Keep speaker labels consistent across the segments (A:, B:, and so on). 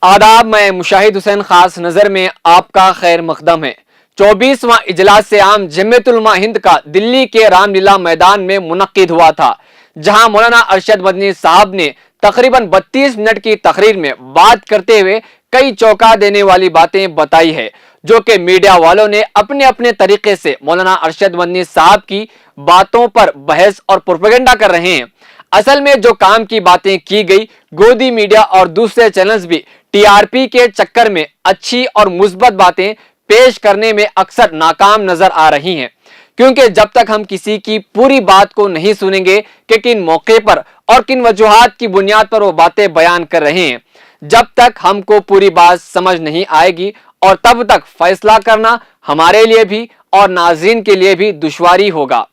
A: آداب، میں مشاہد حسین خاص نظر میں آپ کا خیر مقدم ہے۔ 24واں اجلاس عام جمعیت علماء ہند کا دلی کے رام لیلا میدان میں منعقد ہوا تھا، جہاں مولانا ارشد مدنی صاحب نے تقریباً 32 منٹ کی تقریر میں بات کرتے ہوئے کئی چونکا دینے والی باتیں بتائی ہے، جو کہ میڈیا والوں نے اپنے اپنے طریقے سے مولانا ارشد مدنی صاحب کی باتوں پر بحث اور پروپیگنڈا کر رہے ہیں۔ اصل میں جو کام کی باتیں کی گئی، گودی میڈیا اور دوسرے چینلز بھی ٹی آر پی کے چکر میں اچھی اور مثبت باتیں پیش کرنے میں اکثر ناکام نظر آ رہی ہیں، کیونکہ جب تک ہم کسی کی پوری بات کو نہیں سنیں گے کہ کن موقع پر اور کن وجوہات کی بنیاد پر وہ باتیں بیان کر رہے ہیں، جب تک ہم کو پوری بات سمجھ نہیں آئے گی، اور تب تک فیصلہ کرنا ہمارے لیے بھی اور ناظرین کے لیے بھی دشواری ہوگا۔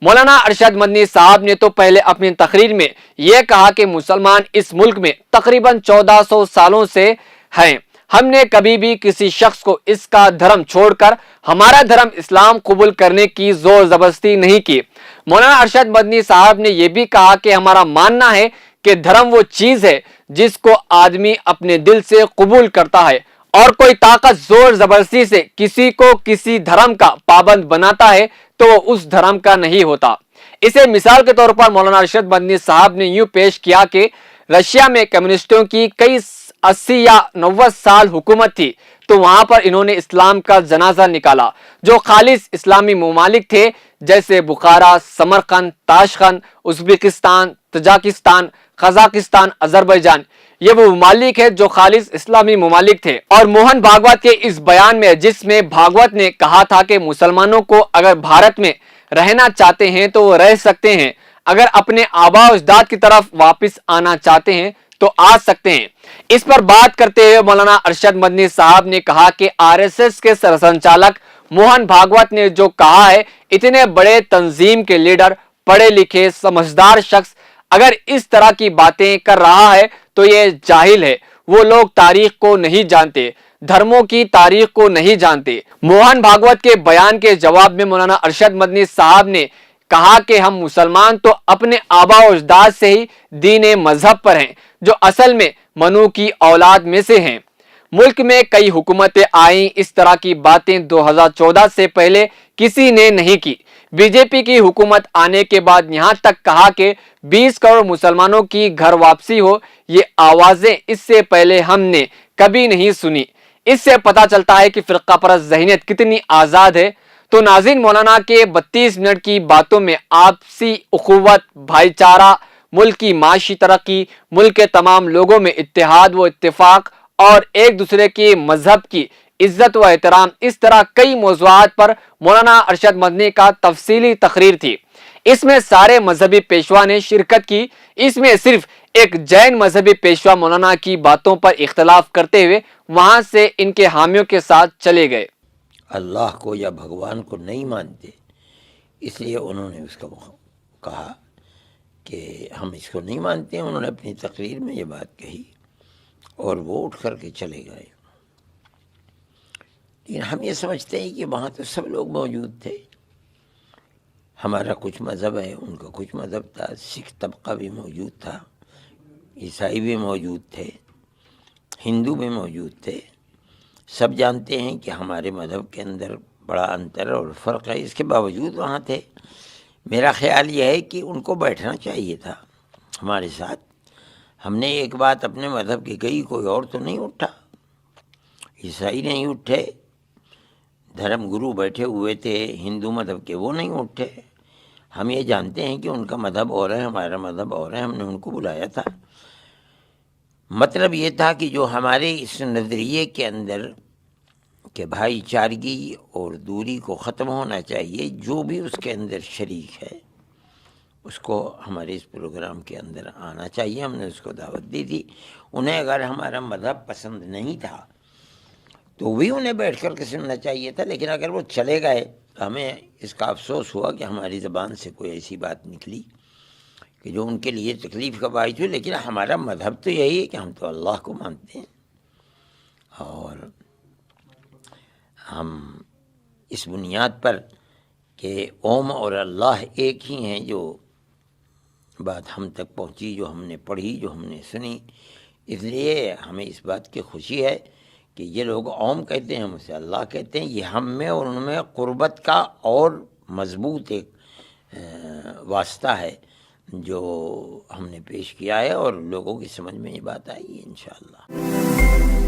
A: مولانا ارشد مدنی صاحب نے تو پہلے اپنی تقریر میں یہ کہا کہ مسلمان اس ملک میں تقریباً 1400 سالوں سے ہیں، ہم نے کبھی بھی کسی شخص کو اس کا دھرم چھوڑ کر ہمارا دھرم اسلام قبول کرنے کی زور زبردستی نہیں کی۔ مولانا ارشد مدنی صاحب نے یہ بھی کہا کہ ہمارا ماننا ہے کہ دھرم وہ چیز ہے جس کو آدمی اپنے دل سے قبول کرتا ہے، اور کوئی طاقت زور زبردستی سے کسی کو کسی دھرم کا پابند بناتا ہے تو وہ اس دھرم کا نہیں ہوتا۔ اسے مثال کے طور پر مولانا ارشد مدنی صاحب نے یوں پیش کیا کہ رشیا میں کمیونسٹوں کی کئی 80 یا 90 سال حکومت تھی، تو وہاں پر انہوں نے اسلام کا جنازہ نکالا۔ جو خالص اسلامی ممالک تھے جیسے بخارا، سمرقند، تاشقند، ازبکستان، تاجکستان، قزاقستان، آذربائیجان، یہ وہ ممالک ہیں جو خالص اسلامی ممالک تھے۔ اور موہن بھاگوت کے اس بیان میں، جس میں بھاگوت نے کہا تھا کہ مسلمانوں کو اگر بھارت میں رہنا چاہتے ہیں تو وہ رہ سکتے ہیں، اگر اپنے آباء و اجداد کی طرف واپس آنا چاہتے ہیں تو آ سکتے ہیں، اس پر بات کرتے ہوئے مولانا ارشد مدنی صاحب نے کہا کہ آر ایس ایس کے سرسنچالک موہن بھاگوت نے جو کہا ہے، اتنے بڑے تنظیم کے لیڈر، پڑھے لکھے سمجھدار شخص اگر اس طرح کی باتیں کر رہا ہے تو یہ جاہل ہے، وہ لوگ تاریخ کو نہیں جانتے، دھرموں کی تاریخ کو نہیں جانتے۔ موہن بھاگوت کے بیان کے جواب میں مولانا ارشد مدنی صاحب نے کہا کہ ہم مسلمان تو اپنے آباء و اجداد سے ہی دین مذہب پر ہیں، جو اصل میں منو کی اولاد میں سے ہیں۔ ملک میں کئی حکومتیں آئیں، اس طرح کی باتیں 2014 سے پہلے کسی نے نہیں کی۔ بی جے پی کی حکومت آنے کے بعد یہاں تک کہا کہ 20 کروڑ مسلمانوں کی گھر واپسی ہو، یہ آوازیں اس سے پہلے ہم نے کبھی نہیں سنی۔ اس سے پتہ چلتا ہے کہ فرقہ پرست ذہنیت کتنی آزاد ہے۔ تو ناظرین، مولانا کے 32 منٹ کی باتوں میں آپسی اخوت، بھائی چارہ، ملک کی معاشی ترقی، ملک کے تمام لوگوں میں اتحاد و اتفاق، اور ایک دوسرے کے مذہب کی عزت و احترام، اس طرح کئی موضوعات پر مولانا ارشد مدنی کا تفصیلی تقریر تھی۔ اس میں سارے مذہبی پیشوا نے شرکت کی۔ اس میں صرف ایک جین مذہبی پیشوا مولانا کی باتوں پر اختلاف کرتے ہوئے وہاں سے ان کے حامیوں کے ساتھ چلے گئے۔
B: اللہ کو یا بھگوان کو نہیں مانتے، اس لیے انہوں نے اس کو کہا کہ ہم اس کو نہیں مانتے۔ انہوں نے اپنی تقریر میں یہ بات کہی اور وہ اٹھ کر کے چلے گئے۔ لیکن ہم یہ سمجھتے ہیں کہ وہاں تو سب لوگ موجود تھے، ہمارا کچھ مذہب ہے، ان کا کچھ مذہب تھا، سکھ طبقہ بھی موجود تھا، عیسائی بھی موجود تھے، ہندو بھی موجود تھے۔ سب جانتے ہیں کہ ہمارے مذہب کے اندر بڑا انتر اور فرق ہے، اس کے باوجود وہاں تھے۔ میرا خیال یہ ہے کہ ان کو بیٹھنا چاہیے تھا ہمارے ساتھ۔ ہم نے ایک بات اپنے مذہب کی کہی، کوئی اور تو نہیں اٹھا، عیسائی نہیں اٹھے، دھرم گرو بیٹھے ہوئے تھے ہندو مذہب کے، وہ نہیں اٹھے۔ ہم یہ جانتے ہیں کہ ان کا مذہب اور ہے، ہمارا مذہب اور ہے، ہم نے ان کو بلایا تھا۔ مطلب یہ تھا کہ جو ہمارے اس نظریے کے اندر کہ بھائی چارگی اور دوری کو ختم ہونا چاہیے، جو بھی اس کے اندر شریک ہے اس کو ہمارے اس پروگرام کے اندر آنا چاہیے۔ ہم نے اس کو دعوت دی تھی۔ انہیں اگر ہمارا مذہب پسند نہیں تھا تو بھی انہیں بیٹھ کر کے سننا چاہیے تھا، لیکن اگر وہ چلے گئے تو ہمیں اس کا افسوس ہوا کہ ہماری زبان سے کوئی ایسی بات نکلی کہ جو ان کے لیے تکلیف کا باعث ہوئی۔ لیکن ہمارا مذہب تو یہی ہے کہ ہم تو اللہ کو مانتے ہیں، اور ہم اس بنیاد پر کہ اوم اور اللہ ایک ہی ہیں، جو بات ہم تک پہنچی، جو ہم نے پڑھی، جو ہم نے سنی، اس لیے ہمیں اس بات کی خوشی ہے کہ یہ لوگ اوم کہتے ہیں، ہم اسے اللہ کہتے ہیں. یہ ہم میں اور ان میں قربت کا اور مضبوط ایک واسطہ ہے جو ہم نے پیش کیا ہے، اور لوگوں کی سمجھ میں یہ بات آئی ہے انشاءاللہ.